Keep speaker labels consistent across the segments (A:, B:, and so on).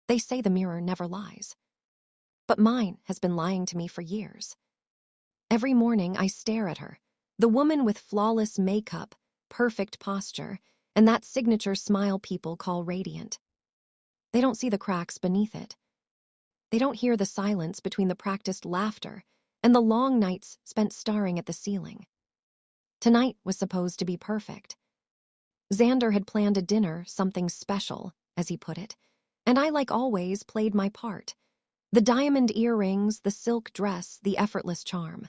A: They say the mirror never lies. But mine has been lying to me for years. Every morning I stare at her, the woman with flawless makeup, perfect posture, and that signature smile people call radiant. They don't see the cracks beneath it. They don't hear the silence between the practiced laughter and the long nights spent staring at the ceiling. Tonight was supposed to be perfect. Xander had planned a dinner, something special, as he put it, and I, like always, played my part. The diamond earrings, the silk dress, the effortless charm.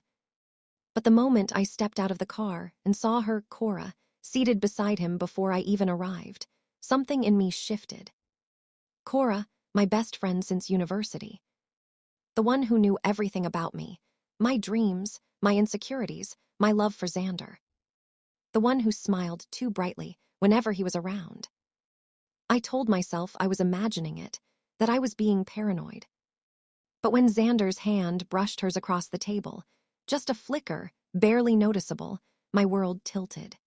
A: But the moment I stepped out of the car and saw her, Cora, seated beside him before I even arrived, something in me shifted. Cora, my best friend since university. The one who knew everything about me, my dreams, my insecurities, my love for Xander. The one who smiled too brightly whenever he was around. I told myself I was imagining it, that I was being paranoid. But when Xander's hand brushed hers across the table, just a flicker, barely noticeable, my world tilted.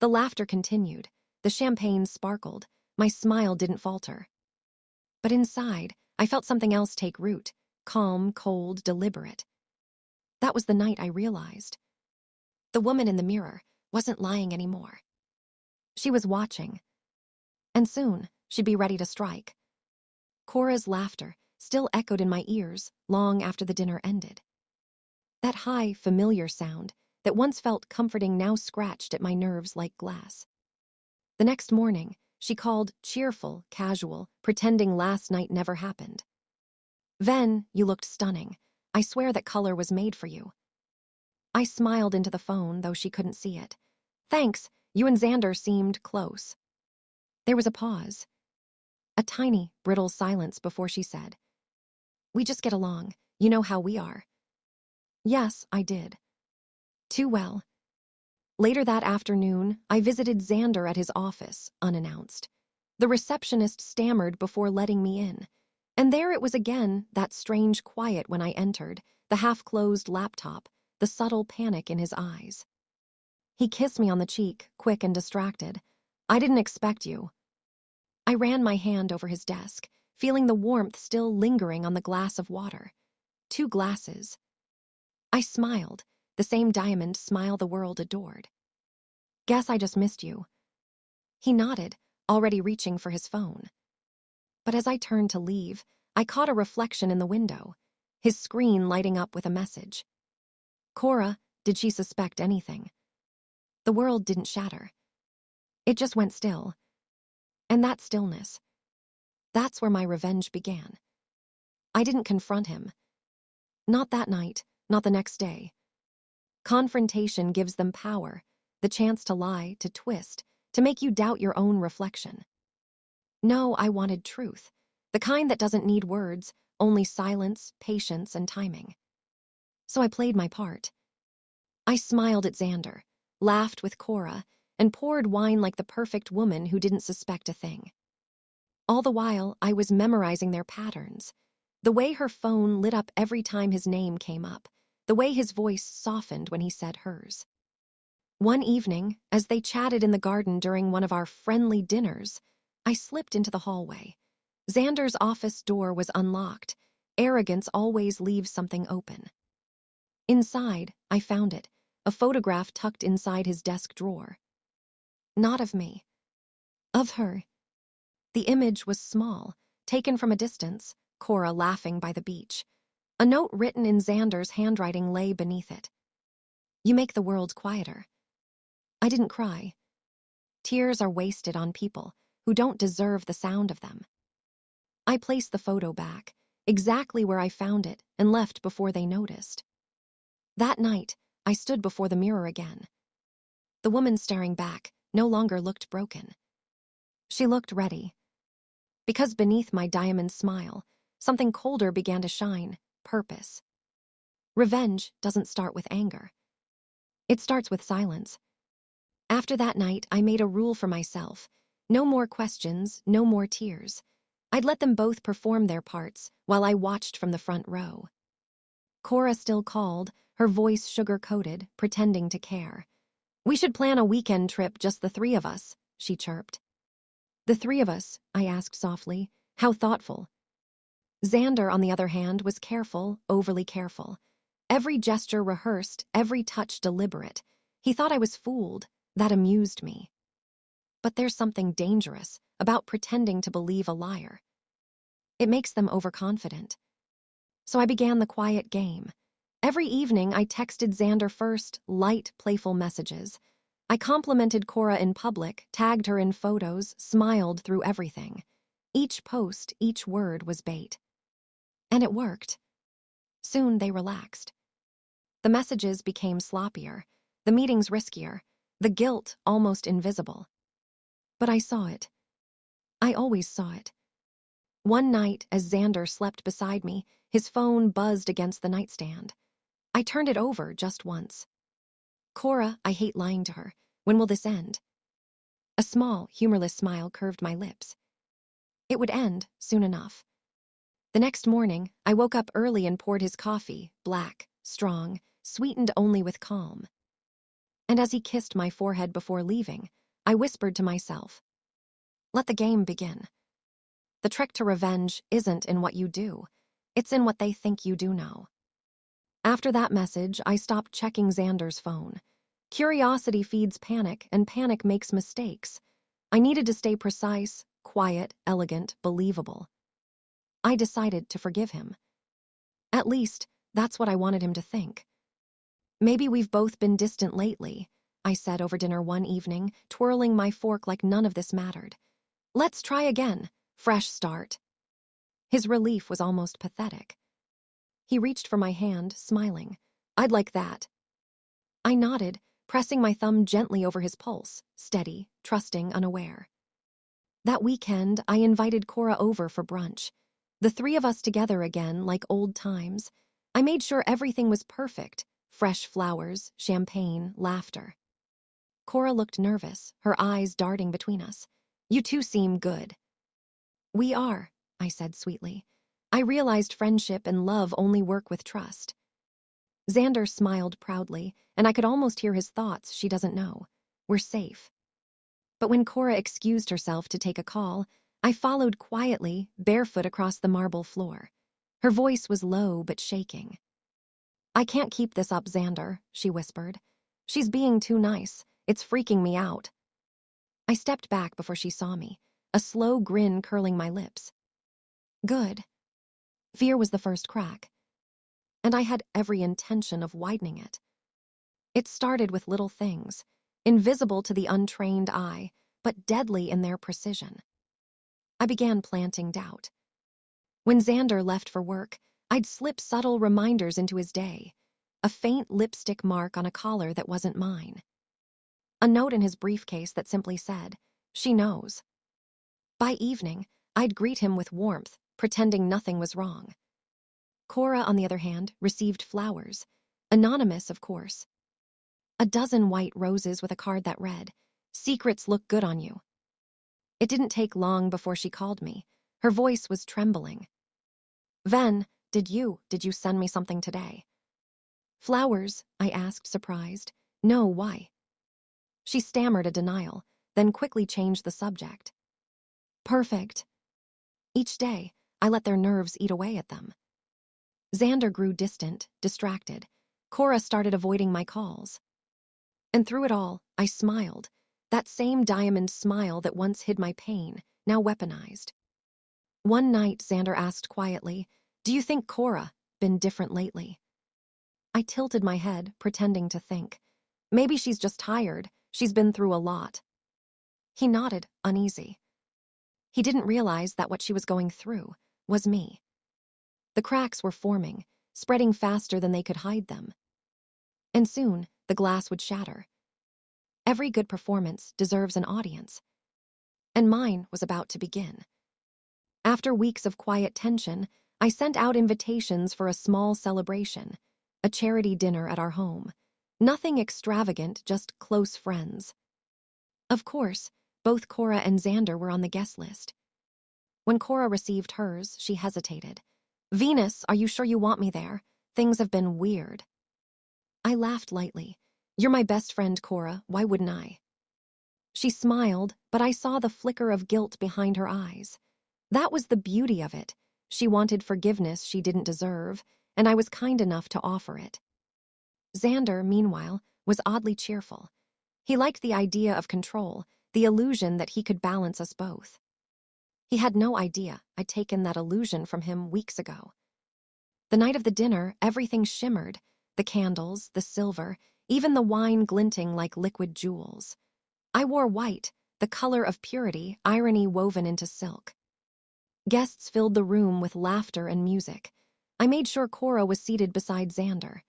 A: The laughter continued, the champagne sparkled, my smile didn't falter. But inside, I felt something else take root, calm, cold, deliberate. That was the night I realized. The woman in the mirror wasn't lying anymore. She was watching. And soon, she'd be ready to strike. Cora's laughter still echoed in my ears long after the dinner ended. That high, familiar sound that once felt comforting now scratched at my nerves like glass. The next morning, she called, cheerful, casual, pretending last night never happened. "Ven, you looked stunning. I swear that color was made for you." I smiled into the phone, though she couldn't see it. "Thanks, you and Xander seemed close." There was a pause. A tiny, brittle silence before she said, "We just get along. You know how we are." Yes, I did. Too well. Later that afternoon, I visited Xander at his office, unannounced. The receptionist stammered before letting me in. And there it was again, that strange quiet when I entered, the half-closed laptop, the subtle panic in his eyes. He kissed me on the cheek, quick and distracted. "I didn't expect you." I ran my hand over his desk, feeling the warmth still lingering on the glass of water. 2 glasses. I smiled, the same diamond smile the world adored. "Guess I just missed you." He nodded, already reaching for his phone. But as I turned to leave, I caught a reflection in the window, his screen lighting up with a message. Cora, did she suspect anything? The world didn't shatter. It just went still. And that stillness, that's where my revenge began. I didn't confront him. Not that night, not the next day. Confrontation gives them power, the chance to lie, to twist, to make you doubt your own reflection. No, I wanted truth, the kind that doesn't need words, only silence, patience, and timing. So I played my part. I smiled at Xander, laughed with Cora, and poured wine like the perfect woman who didn't suspect a thing. All the while, I was memorizing their patterns. The way her phone lit up every time his name came up, the way his voice softened when he said hers. One evening, as they chatted in the garden during one of our friendly dinners, I slipped into the hallway. Xander's office door was unlocked. Arrogance always leaves something open. Inside, I found it, a photograph tucked inside his desk drawer. Not of me. Of her. The image was small, taken from a distance, Cora laughing by the beach. A note written in Xander's handwriting lay beneath it. "You make the world quieter." I didn't cry. Tears are wasted on people who don't deserve the sound of them. I placed the photo back, exactly where I found it, and left before they noticed. That night, I stood before the mirror again. The woman staring back no longer looked broken. She looked ready. Because beneath my diamond smile, something colder began to shine, purpose. Revenge doesn't start with anger. It starts with silence. After that night, I made a rule for myself. No more questions, no more tears. I'd let them both perform their parts while I watched from the front row. Cora still called, her voice sugar-coated, pretending to care. "We should plan a weekend trip, just the 3 of us," she chirped. "The 3 of us?" I asked softly. How thoughtful. Xander, on the other hand, was careful, overly careful. Every gesture rehearsed, every touch deliberate. He thought I was fooled. That amused me. But there's something dangerous about pretending to believe a liar. It makes them overconfident. So I began the quiet game. Every evening, I texted Xander first, light, playful messages. I complimented Cora in public, tagged her in photos, smiled through everything. Each post, each word was bait. And it worked. Soon they relaxed. The messages became sloppier, the meetings riskier, the guilt almost invisible. But I saw it. I always saw it. One night, as Xander slept beside me, his phone buzzed against the nightstand. I turned it over just once. Cora, I hate lying to her. When will this end? A small, humorless smile curved my lips. It would end soon enough. The next morning, I woke up early and poured his coffee, black, strong, sweetened only with calm. And as he kissed my forehead before leaving, I whispered to myself, let the game begin. The trick to revenge isn't in what you do. It's in what they think you do know. After that message, I stopped checking Xander's phone. Curiosity feeds panic, and panic makes mistakes. I needed to stay precise, quiet, elegant, believable. I decided to forgive him. At least, that's what I wanted him to think. Maybe we've both been distant lately, I said over dinner one evening, twirling my fork like none of this mattered. Let's try again. Fresh start. His relief was almost pathetic. He reached for my hand, smiling. I'd like that. I nodded, pressing my thumb gently over his pulse, steady, trusting, unaware. That weekend, I invited Cora over for brunch. The three of us together again, like old times. I made sure everything was perfect. Fresh flowers, champagne, laughter. Cora looked nervous, her eyes darting between us. You two seem good. We are, I said sweetly. I realized friendship and love only work with trust. Xander smiled proudly, and I could almost hear his thoughts. She doesn't know. We're safe. But when Cora excused herself to take a call, I followed quietly, barefoot across the marble floor. Her voice was low but shaking. I can't keep this up, Xander, she whispered. She's being too nice. It's freaking me out. I stepped back before she saw me, a slow grin curling my lips. Good. Fear was the first crack, and I had every intention of widening it. It started with little things, invisible to the untrained eye, but deadly in their precision. I began planting doubt. When Xander left for work, I'd slip subtle reminders into his day, a faint lipstick mark on a collar that wasn't mine. A note in his briefcase that simply said, she knows. By evening, I'd greet him with warmth, pretending nothing was wrong. Cora, on the other hand, received flowers. Anonymous, of course. A dozen white roses with a card that read, secrets look good on you. It didn't take long before she called me. Her voice was trembling. Ven, did you send me something today? Flowers, I asked, surprised. No, why? She stammered a denial, then quickly changed the subject. Perfect. Each day, I let their nerves eat away at them. Xander grew distant, distracted. Cora started avoiding my calls. And through it all, I smiled. That same diamond smile that once hid my pain, now weaponized. One night, Xander asked quietly, do you think Cora been different lately? I tilted my head, pretending to think. Maybe she's just tired. She's been through a lot. He nodded, uneasy. He didn't realize that what she was going through was me. The cracks were forming, spreading faster than they could hide them. And soon, the glass would shatter. Every good performance deserves an audience. And mine was about to begin. After weeks of quiet tension, I sent out invitations for a small celebration, a charity dinner at our home. Nothing extravagant, just close friends. Of course, both Cora and Xander were on the guest list. When Cora received hers, she hesitated. Venus, are you sure you want me there? Things have been weird. I laughed lightly. You're my best friend, Cora. Why wouldn't I? She smiled, but I saw the flicker of guilt behind her eyes. That was the beauty of it. She wanted forgiveness she didn't deserve, and I was kind enough to offer it. Xander, meanwhile, was oddly cheerful. He liked the idea of control, the illusion that he could balance us both. He had no idea I'd taken that illusion from him weeks ago. The night of the dinner, everything shimmered, the candles, the silver, even the wine glinting like liquid jewels. I wore white, the color of purity, irony woven into silk. Guests filled the room with laughter and music. I made sure Cora was seated beside Xander.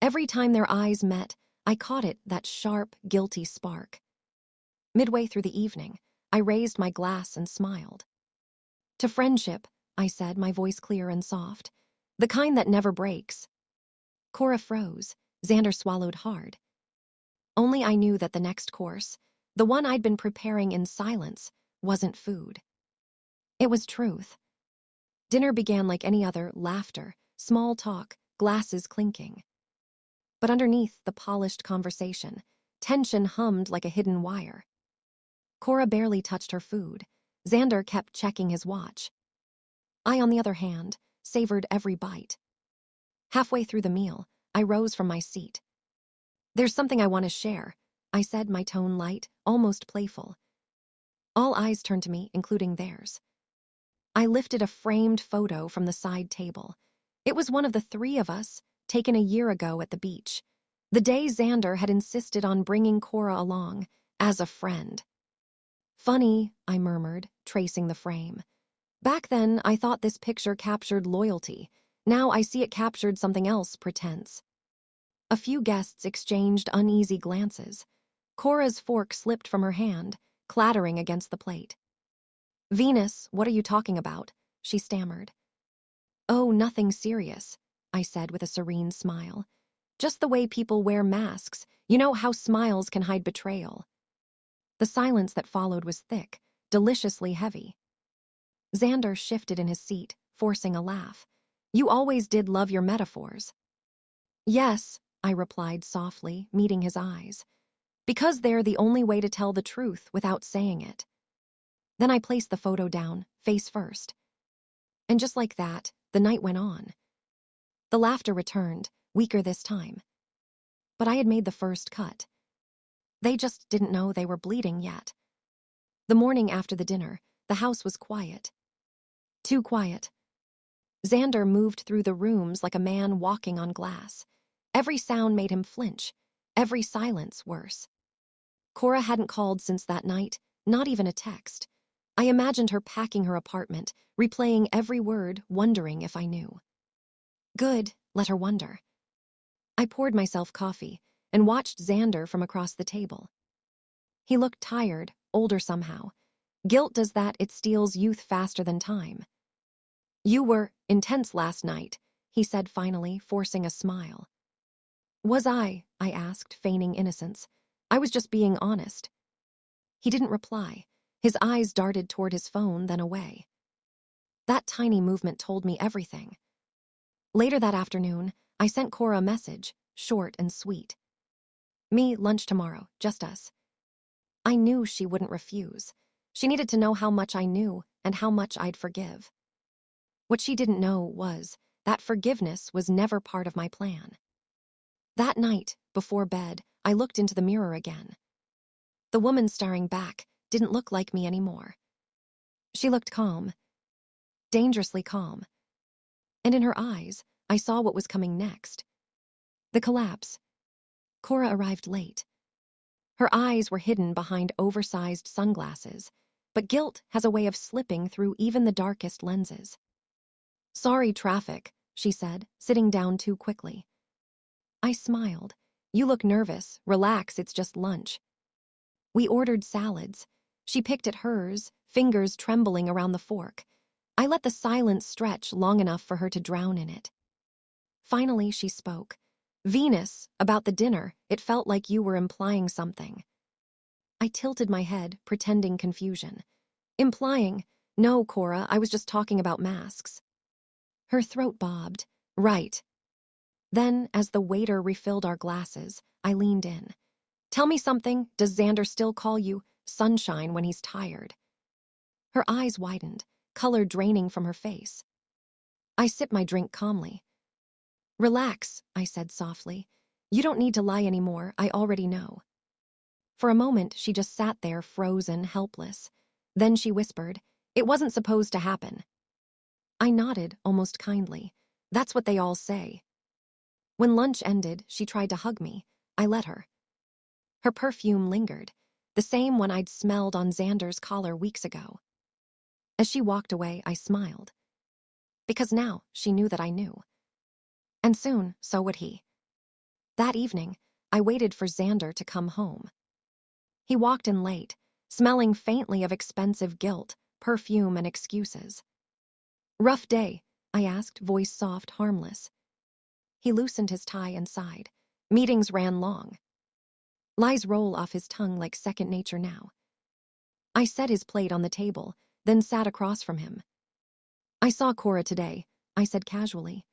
A: Every time their eyes met, I caught it, that sharp, guilty spark. Midway through the evening, I raised my glass and smiled. To friendship, I said, my voice clear and soft. The kind that never breaks. Cora froze. Xander swallowed hard. Only I knew that the next course, the one I'd been preparing in silence, wasn't food. It was truth. Dinner began like any other, laughter, small talk, glasses clinking. But underneath the polished conversation, tension hummed like a hidden wire. Cora barely touched her food. Xander kept checking his watch. I, on the other hand, savored every bite. Halfway through the meal, I rose from my seat. "There's something I want to share," I said, my tone light, almost playful. All eyes turned to me, including theirs. I lifted a framed photo from the side table. It was one of the three of us, taken a year ago at the beach. The day Xander had insisted on bringing Cora along, as a friend. "Funny," I murmured, tracing the frame. "Back then, I thought this picture captured loyalty. Now I see it captured something else, pretense." A few guests exchanged uneasy glances. Cora's fork slipped from her hand, clattering against the plate. "Venus, what are you talking about?" she stammered. "Oh, nothing serious," I said with a serene smile. "Just the way people wear masks. You know how smiles can hide betrayal." The silence that followed was thick, deliciously heavy. Xander shifted in his seat, forcing a laugh. "You always did love your metaphors." "Yes," I replied softly, meeting his eyes. "Because they're the only way to tell the truth without saying it." Then I placed the photo down, face first. And just like that, the night went on. The laughter returned, weaker this time. But I had made the first cut. They just didn't know they were bleeding yet. The morning after the dinner, the house was quiet. Too quiet. Xander moved through the rooms like a man walking on glass. Every sound made him flinch, every silence worse. Cora hadn't called since that night, not even a text. I imagined her packing her apartment, replaying every word, wondering if I knew. Good, let her wonder. I poured myself coffee and watched Xander from across the table. He looked tired, older somehow. Guilt does that, it steals youth faster than time. "You were intense last night," he said finally, forcing a smile. "Was I?" I asked, feigning innocence. "I was just being honest." He didn't reply. His eyes darted toward his phone, then away. That tiny movement told me everything. Later that afternoon, I sent Cora a message, short and sweet. "Me, lunch tomorrow, just us." I knew she wouldn't refuse. She needed to know how much I knew and how much I'd forgive. What she didn't know was that forgiveness was never part of my plan. That night, before bed, I looked into the mirror again. The woman staring back didn't look like me anymore. She looked calm, dangerously calm. And in her eyes, I saw what was coming next. The collapse. Cora arrived late. Her eyes were hidden behind oversized sunglasses, but guilt has a way of slipping through even the darkest lenses. "Sorry, traffic," she said, sitting down too quickly. I smiled. "You look nervous. Relax, it's just lunch." We ordered salads. She picked at hers, fingers trembling around the fork. I let the silence stretch long enough for her to drown in it. Finally, she spoke. "Venus, about the dinner, it felt like you were implying something." I tilted my head, pretending confusion. "Implying? No, Cora, I was just talking about masks." Her throat bobbed. "Right." Then, as the waiter refilled our glasses, I leaned in. "Tell me something, does Xander still call you Sunshine when he's tired?" Her eyes widened, color draining from her face. I sipped my drink calmly. "Relax," I said softly. "You don't need to lie anymore, I already know." For a moment, she just sat there, frozen, helpless. Then she whispered, "It wasn't supposed to happen." I nodded, almost kindly. That's what they all say. When lunch ended, she tried to hug me. I let her. Her perfume lingered, the same one I'd smelled on Xander's collar weeks ago. As she walked away, I smiled. Because now she knew that I knew. And soon, so would he. That evening, I waited for Xander to come home. He walked in late, smelling faintly of expensive guilt, perfume, and excuses. "Rough day?" I asked, voice soft, harmless. He loosened his tie and sighed. "Meetings ran long." Lies roll off his tongue like second nature now. I set his plate on the table, then sat across from him. "I saw Cora today," I said casually.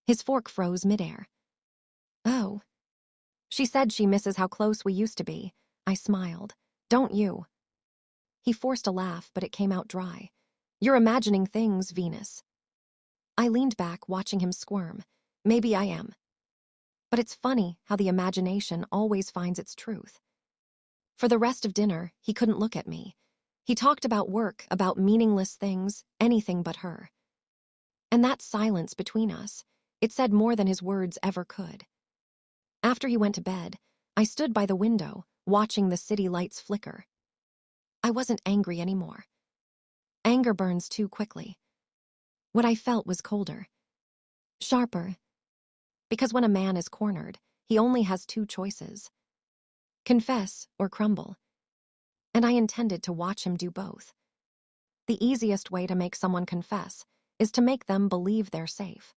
A: His fork froze midair. "Oh." "She said she misses how close we used to be." I smiled. "Don't you?" He forced a laugh, but it came out dry. "You're imagining things, Venus." I leaned back, watching him squirm. Maybe I am. But it's funny how the imagination always finds its truth. For the rest of dinner, he couldn't look at me. He talked about work, about meaningless things, anything but her. And that silence between us, it said more than his words ever could. After he went to bed, I stood by the window, watching the city lights flicker. I wasn't angry anymore. Anger burns too quickly. What I felt was colder. Sharper. Because when a man is cornered, he only has two choices: confess or crumble. And I intended to watch him do both. The easiest way to make someone confess is to make them believe they're safe.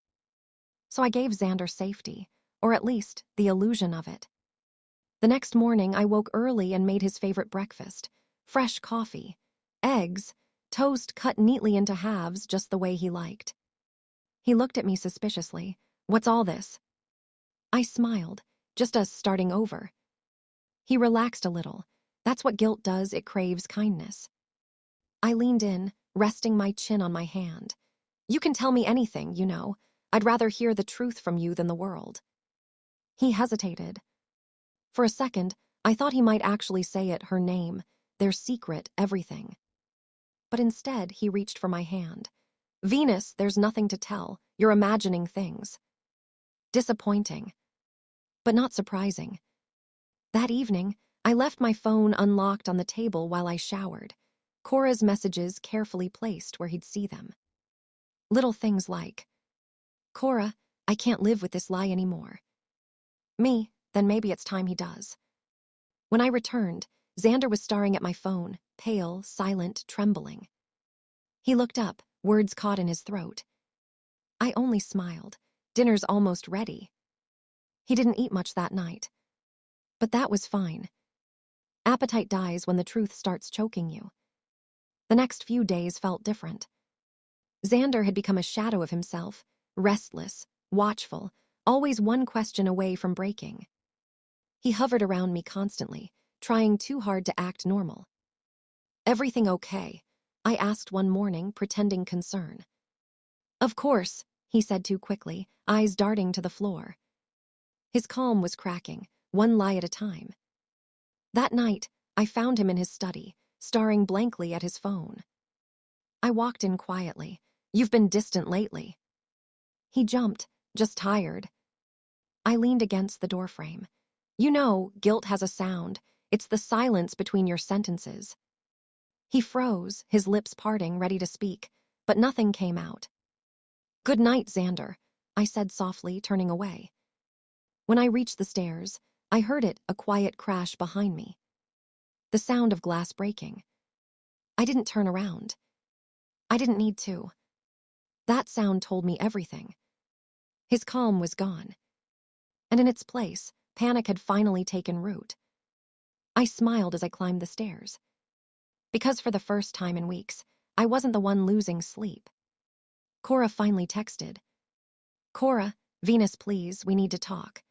A: So I gave Xander safety, or at least the illusion of it. The next morning, I woke early and made his favorite breakfast: fresh coffee, eggs, toast cut neatly into halves just the way he liked. He looked at me suspiciously. "What's all this?" I smiled. "Just us starting over." He relaxed a little. That's what guilt does, it craves kindness. I leaned in, resting my chin on my hand. "You can tell me anything, you know. I'd rather hear the truth from you than the world." He hesitated. For a second, I thought he might actually say it, her name, their secret, everything. But instead, he reached for my hand. "Venus, there's nothing to tell. You're imagining things." Disappointing, but not surprising. That evening, I left my phone unlocked on the table while I showered, Cora's messages carefully placed where he'd see them. Little things like, "Cora, I can't live with this lie anymore." Me, "Then maybe it's time he does." When I returned, Xander was staring at my phone, pale, silent, trembling. He looked up, words caught in his throat. I only smiled. Dinner's almost ready. He didn't eat much that night. But that was fine. Appetite dies when the truth starts choking you. The next few days felt different. Xander had become a shadow of himself, restless, watchful, always one question away from breaking. He hovered around me constantly, trying too hard to act normal. "Everything okay?" I asked one morning, pretending concern. "Of course," he said too quickly, eyes darting to the floor. His calm was cracking, one lie at a time. That night, I found him in his study, staring blankly at his phone. I walked in quietly. "You've been distant lately." He jumped, "Just tired." I leaned against the doorframe. "You know, guilt has a sound. It's the silence between your sentences." He froze, his lips parting, ready to speak, but nothing came out. "Good night, Xander," I said softly, turning away. When I reached the stairs, I heard it, a quiet crash behind me. The sound of glass breaking. I didn't turn around. I didn't need to. That sound told me everything. His calm was gone. And in its place, panic had finally taken root. I smiled as I climbed the stairs. Because for the first time in weeks, I wasn't the one losing sleep. Cora finally texted. "Cora, Venus, please, we need to talk."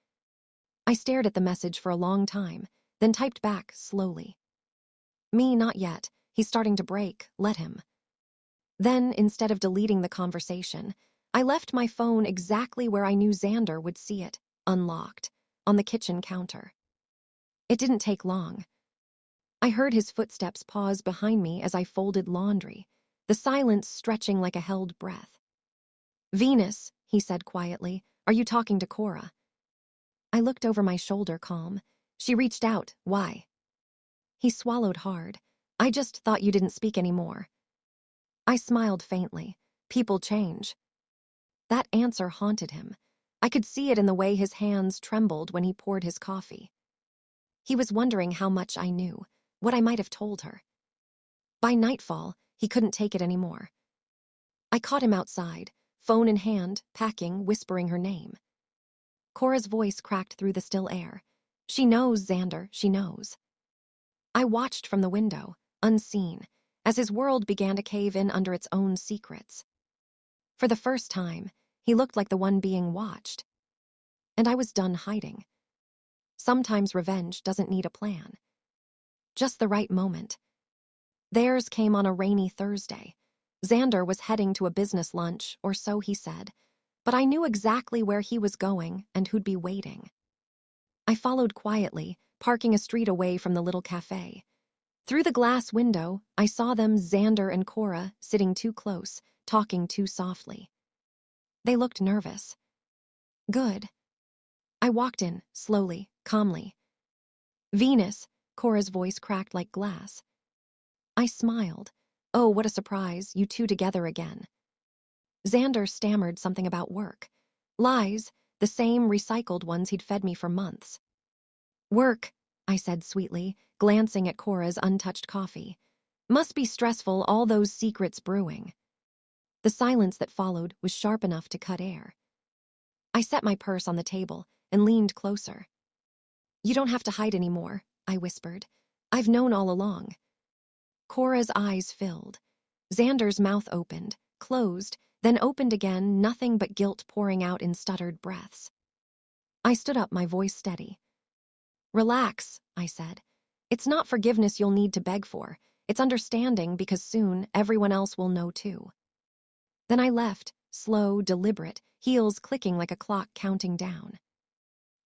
A: I stared at the message for a long time, then typed back slowly. "Me, not yet. He's starting to break. Let him." Then, instead of deleting the conversation, I left my phone exactly where I knew Xander would see it, unlocked, on the kitchen counter. It didn't take long. I heard his footsteps pause behind me as I folded laundry, the silence stretching like a held breath. "Venus," he said quietly, "are you talking to Cora?" I looked over my shoulder, calm. She reached out. "Why?" He swallowed hard. "I just thought you didn't speak anymore." I smiled faintly. People change. That answer haunted him. I could see it in the way his hands trembled when he poured his coffee. He was wondering how much I knew, what I might have told her. By nightfall, he couldn't take it anymore. I caught him outside, phone in hand, packing, whispering her name. Cora's voice cracked through the still air. "She knows, Xander, she knows." I watched from the window, unseen, as his world began to cave in under its own secrets. For the first time, he looked like the one being watched. And I was done hiding. Sometimes revenge doesn't need a plan. Just the right moment. Theirs came on a rainy Thursday. Xander was heading to a business lunch, or so he said, but I knew exactly where he was going and who'd be waiting. I followed quietly, parking a street away from the little cafe. Through the glass window, I saw them, Xander and Cora, sitting too close, talking too softly. They looked nervous. Good. I walked in, slowly, calmly. "Venus," Cora's voice cracked like glass. I smiled. "Oh, what a surprise, you two together again." Xander stammered something about work. Lies, the same recycled ones he'd fed me for months. "Work," I said sweetly, glancing at Cora's untouched coffee. "Must be stressful, all those secrets brewing." The silence that followed was sharp enough to cut air. I set my purse on the table and leaned closer. "You don't have to hide anymore," I whispered. "I've known all along." Cora's eyes filled. Xander's mouth opened, closed, then opened again, nothing but guilt pouring out in stuttered breaths. I stood up, my voice steady. "Relax," I said. "It's not forgiveness you'll need to beg for. It's understanding, because soon everyone else will know too." Then I left, slow, deliberate, heels clicking like a clock counting down.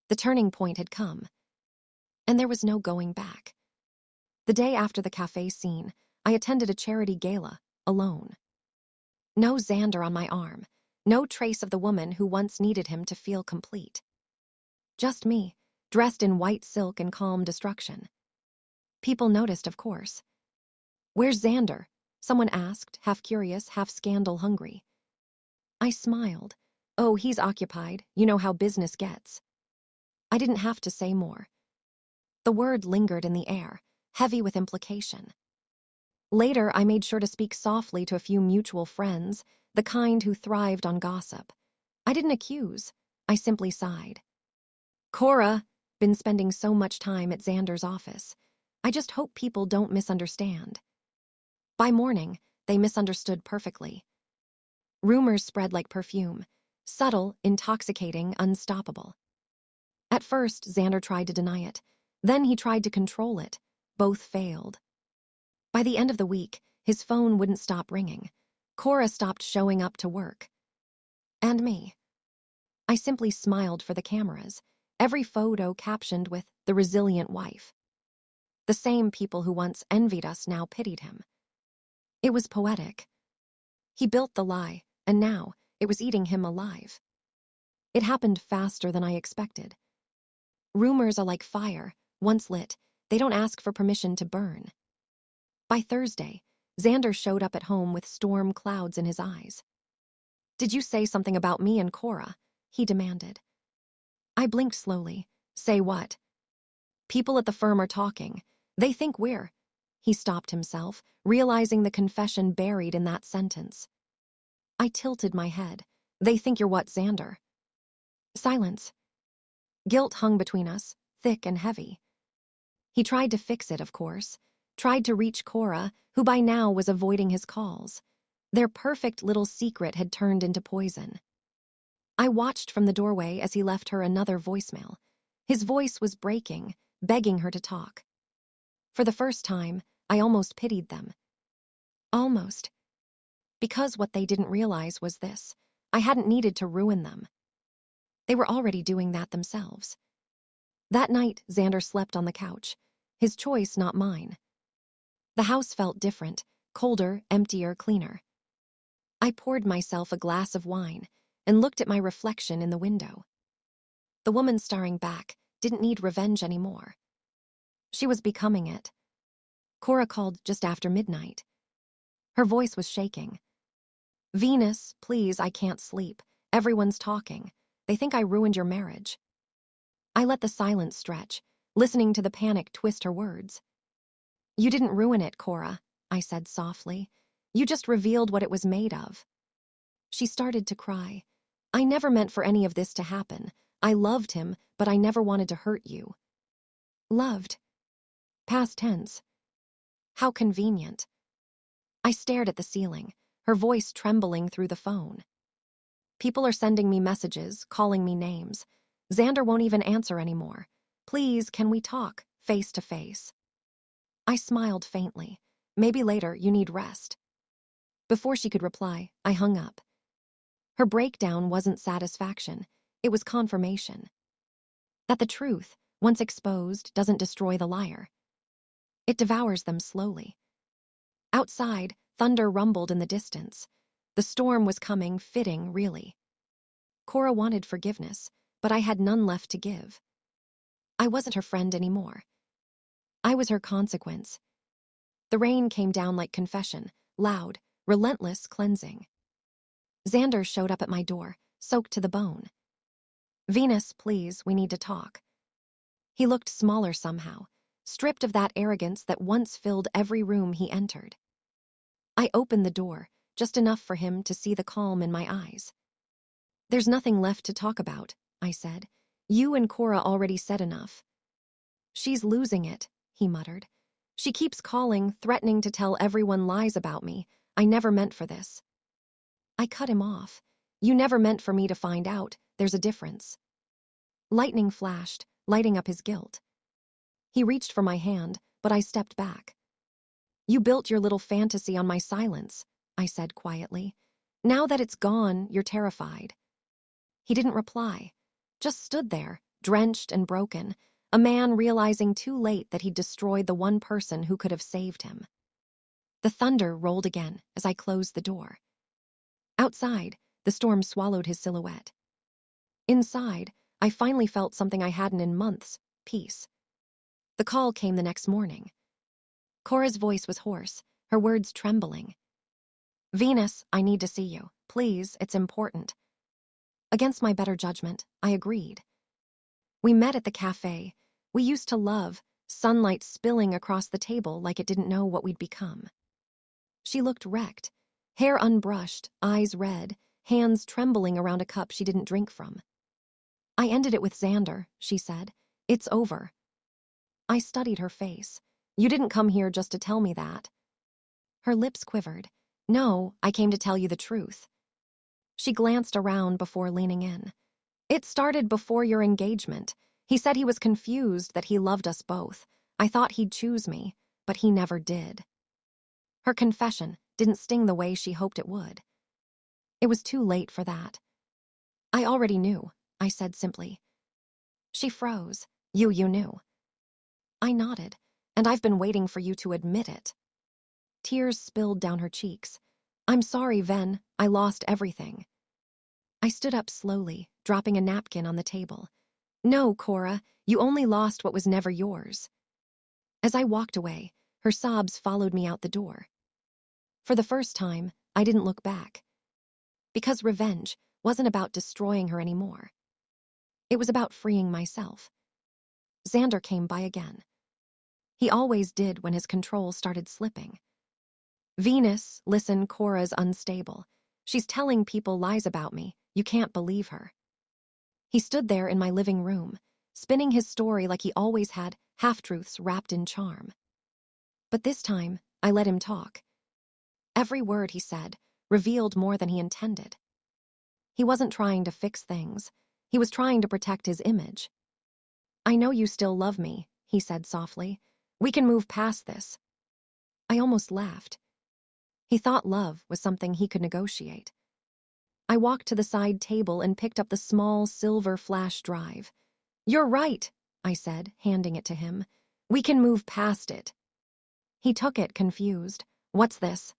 A: The turning point had come. And there was no going back. The day after the cafe scene, I attended a charity gala, alone. No Xander on my arm, no trace of the woman who once needed him to feel complete. Just me, dressed in white silk and calm destruction. People noticed, of course. "Where's Xander?" someone asked, half curious, half scandal hungry. I smiled. "Oh, he's occupied, you know how business gets." I didn't have to say more. The word lingered in the air, heavy with implication. Later, I made sure to speak softly to a few mutual friends, the kind who thrived on gossip. I didn't accuse. I simply sighed. "Cora, been spending so much time at Xander's office. I just hope people don't misunderstand." By morning, they misunderstood perfectly. Rumors spread like perfume, subtle, intoxicating, unstoppable. At first, Xander tried to deny it. Then he tried to control it. Both failed. By the end of the week, his phone wouldn't stop ringing. Cora stopped showing up to work. And me. I simply smiled for the cameras, every photo captioned with "the resilient wife." The same people who once envied us now pitied him. It was poetic. He built the lie, and now it was eating him alive. It happened faster than I expected. Rumors are like fire. Once lit, they don't ask for permission to burn. By Thursday, Xander showed up at home with storm clouds in his eyes. "Did you say something about me and Cora?" he demanded. I blinked slowly. "Say what?" "People at the firm are talking. They think we're—" He stopped himself, realizing the confession buried in that sentence. I tilted my head. "They think you're what, Xander?" Silence. Guilt hung between us, thick and heavy. He tried to fix it, of course. Tried to reach Cora, who by now was avoiding his calls. Their perfect little secret had turned into poison. I watched from the doorway as he left her another voicemail. His voice was breaking, begging her to talk. For the first time, I almost pitied them. Almost. Because what they didn't realize was this: I hadn't needed to ruin them. They were already doing that themselves. That night, Xander slept on the couch. His choice, not mine. The house felt different, colder, emptier, cleaner. I poured myself a glass of wine and looked at my reflection in the window. The woman staring back didn't need revenge anymore. She was becoming it. Cora called just after midnight. Her voice was shaking. "Venus, please, I can't sleep. Everyone's talking. They think I ruined your marriage." I let the silence stretch, listening to the panic twist her words. "You didn't ruin it, Cora," I said softly. "You just revealed what it was made of." She started to cry. "I never meant for any of this to happen. I loved him, but I never wanted to hurt you." Loved. Past tense. How convenient. I stared at the ceiling, her voice trembling through the phone. "People are sending me messages, calling me names. Xander won't even answer anymore. Please, can we talk, face to face?" I smiled faintly. "Maybe later, you need rest." Before she could reply, I hung up. Her breakdown wasn't satisfaction. It was confirmation. That the truth, once exposed, doesn't destroy the liar. It devours them slowly. Outside, thunder rumbled in the distance. The storm was coming, fitting, really. Cora wanted forgiveness, but I had none left to give. I wasn't her friend anymore. I was her consequence. The rain came down like confession, loud, relentless, cleansing. Xander showed up at my door, soaked to the bone. "Venus, please, we need to talk." He looked smaller somehow, stripped of that arrogance that once filled every room he entered. I opened the door, just enough for him to see the calm in my eyes. "There's nothing left to talk about," I said. "You and Cora already said enough." "She's losing it," he muttered. "She keeps calling, threatening to tell everyone lies about me. I never meant for this." I cut him off. "You never meant for me to find out. There's a difference." Lightning flashed, lighting up his guilt. He reached for my hand, but I stepped back. "You built your little fantasy on my silence," I said quietly. "Now that it's gone, you're terrified." He didn't reply, just stood there, drenched and broken, a man realizing too late that he'd destroyed the one person who could have saved him. The thunder rolled again as I closed the door. Outside, the storm swallowed his silhouette. Inside, I finally felt something I hadn't in months: peace. The call came the next morning. Cora's voice was hoarse, her words trembling. "Venus, I need to see you. Please, it's important." Against my better judgment, I agreed. We met at the cafe. We used to love, sunlight spilling across the table like it didn't know what we'd become. She looked wrecked, hair unbrushed, eyes red, hands trembling around a cup she didn't drink from. "I ended it with Xander," she said. "It's over." I studied her face. "You didn't come here just to tell me that." Her lips quivered. "No, I came to tell you the truth." She glanced around before leaning in. "It started before your engagement. He said he was confused that he loved us both. I thought he'd choose me, but he never did." Her confession didn't sting the way she hoped it would. It was too late for that. "I already knew," I said simply. She froze. You knew." I nodded, "And I've been waiting for you to admit it." Tears spilled down her cheeks. "I'm sorry, Ven. I lost everything." I stood up slowly, dropping a napkin on the table. "No, Cora, you only lost what was never yours." As I walked away, her sobs followed me out the door. For the first time, I didn't look back. Because revenge wasn't about destroying her anymore. It was about freeing myself. Xander came by again. He always did when his control started slipping. "Venus, listen, Cora's unstable. She's telling people lies about me. You can't believe her." He stood there in my living room, spinning his story like he always had, half-truths wrapped in charm. But this time, I let him talk. Every word he said revealed more than he intended. He wasn't trying to fix things. He was trying to protect his image. "I know you still love me," he said softly. "We can move past this." I almost laughed. He thought love was something he could negotiate. I walked to the side table and picked up the small silver flash drive. "You're right," I said, handing it to him. "We can move past it." He took it, confused. "What's this?"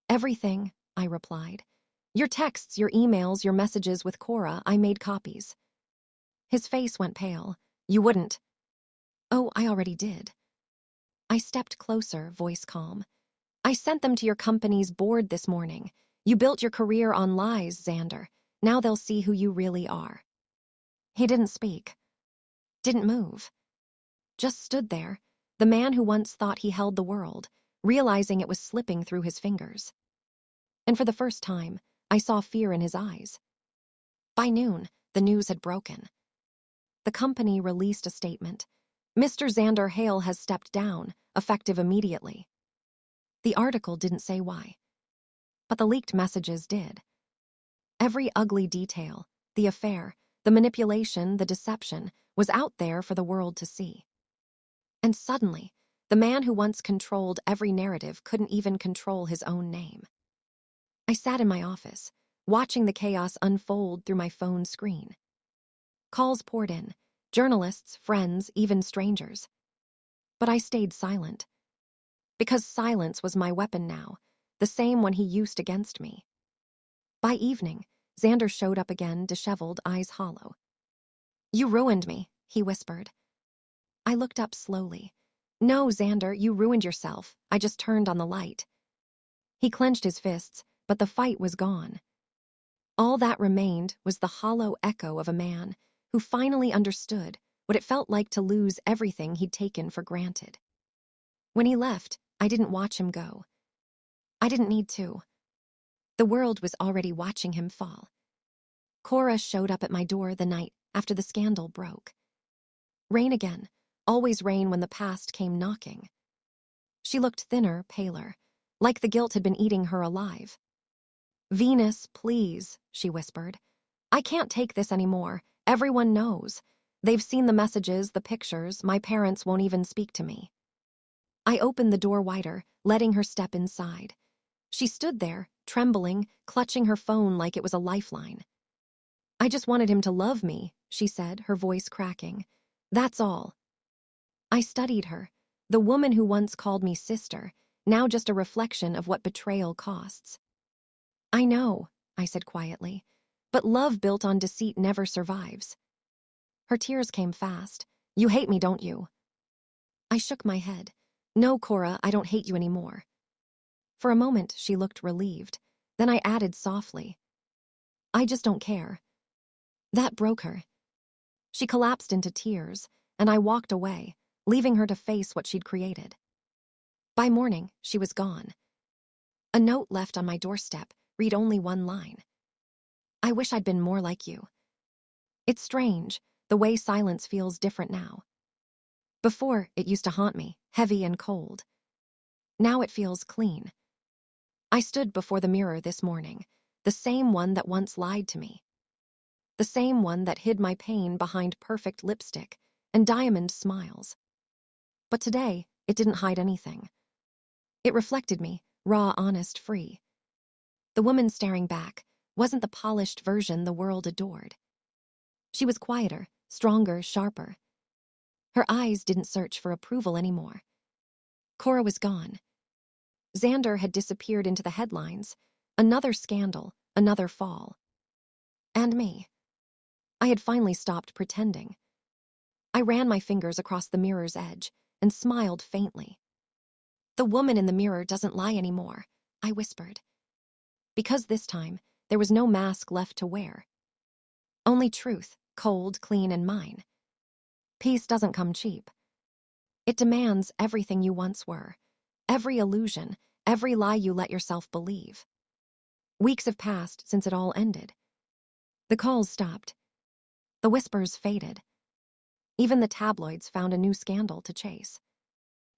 A: "Everything," I replied. "Your texts, your emails, your messages with Cora, I made copies." His face went pale. "You wouldn't." "Oh, I already did." I stepped closer, voice calm. "I sent them to your company's board this morning. You built your career on lies, Xander. Now they'll see who you really are." He didn't speak, didn't move. Just stood there, the man who once thought he held the world, realizing it was slipping through his fingers. And for the first time, I saw fear in his eyes. By noon, the news had broken. The company released a statement. "Mr. Xander Hale has stepped down, effective immediately." The article didn't say why, but the leaked messages did. Every ugly detail, the affair, the manipulation, the deception, was out there for the world to see. And suddenly, the man who once controlled every narrative couldn't even control his own name. I sat in my office, watching the chaos unfold through my phone screen. Calls poured in, journalists, friends, even strangers. But I stayed silent. Because silence was my weapon now, the same one he used against me. By evening, Xander showed up again, disheveled, eyes hollow. "You ruined me," he whispered. I looked up slowly. "No, Xander, you ruined yourself. I just turned on the light." He clenched his fists, but the fight was gone. All that remained was the hollow echo of a man who finally understood what it felt like to lose everything he'd taken for granted. When he left, I didn't watch him go. I didn't need to. The world was already watching him fall. Cora showed up at my door the night after the scandal broke. Rain again, always rain when the past came knocking. She looked thinner, paler, like the guilt had been eating her alive. "Venus, please," she whispered. "I can't take this anymore. Everyone knows. They've seen the messages, the pictures. My parents won't even speak to me." I opened the door wider, letting her step inside. She stood there, trembling, clutching her phone like it was a lifeline. "I just wanted him to love me," she said, her voice cracking. "That's all." I studied her, the woman who once called me sister, now just a reflection of what betrayal costs. "I know," I said quietly, "but love built on deceit never survives." Her tears came fast. "You hate me, don't you?" I shook my head. "No, Cora, I don't hate you anymore." For a moment, she looked relieved. Then I added softly, "I just don't care." That broke her. She collapsed into tears, and I walked away, leaving her to face what she'd created. By morning, she was gone. A note left on my doorstep read only one line. "I wish I'd been more like you." It's strange, the way silence feels different now. Before, it used to haunt me, heavy and cold. Now it feels clean. I stood before the mirror this morning, the same one that once lied to me. The same one that hid my pain behind perfect lipstick and diamond smiles. But today, it didn't hide anything. It reflected me, raw, honest, free. The woman staring back wasn't the polished version the world adored. She was quieter, stronger, sharper. Her eyes didn't search for approval anymore. Cora was gone. Xander had disappeared into the headlines. Another scandal, another fall. And me. I had finally stopped pretending. I ran my fingers across the mirror's edge and smiled faintly. "The woman in the mirror doesn't lie anymore," I whispered. Because this time, there was no mask left to wear. Only truth, cold, clean, and mine. Peace doesn't come cheap. It demands everything you once were, every illusion, every lie you let yourself believe. Weeks have passed since it all ended. The calls stopped. The whispers faded. Even the tabloids found a new scandal to chase.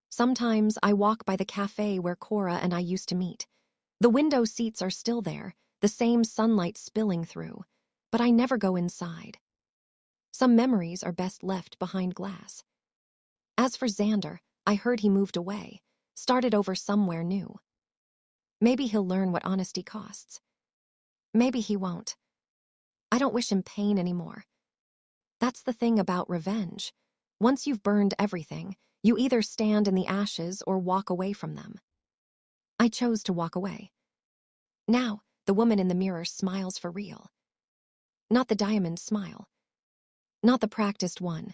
A: Sometimes I walk by the cafe where Cora and I used to meet. The window seats are still there, the same sunlight spilling through, but I never go inside. Some memories are best left behind glass. As for Xander, I heard he moved away, started over somewhere new. Maybe he'll learn what honesty costs. Maybe he won't. I don't wish him pain anymore. That's the thing about revenge. Once you've burned everything, you either stand in the ashes or walk away from them. I chose to walk away. Now, the woman in the mirror smiles for real. Not the diamond smile. Not the practiced one.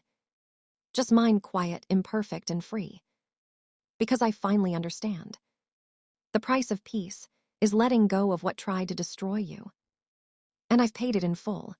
A: Just mine, quiet, imperfect, and free. Because I finally understand. The price of peace is letting go of what tried to destroy you. And I've paid it in full.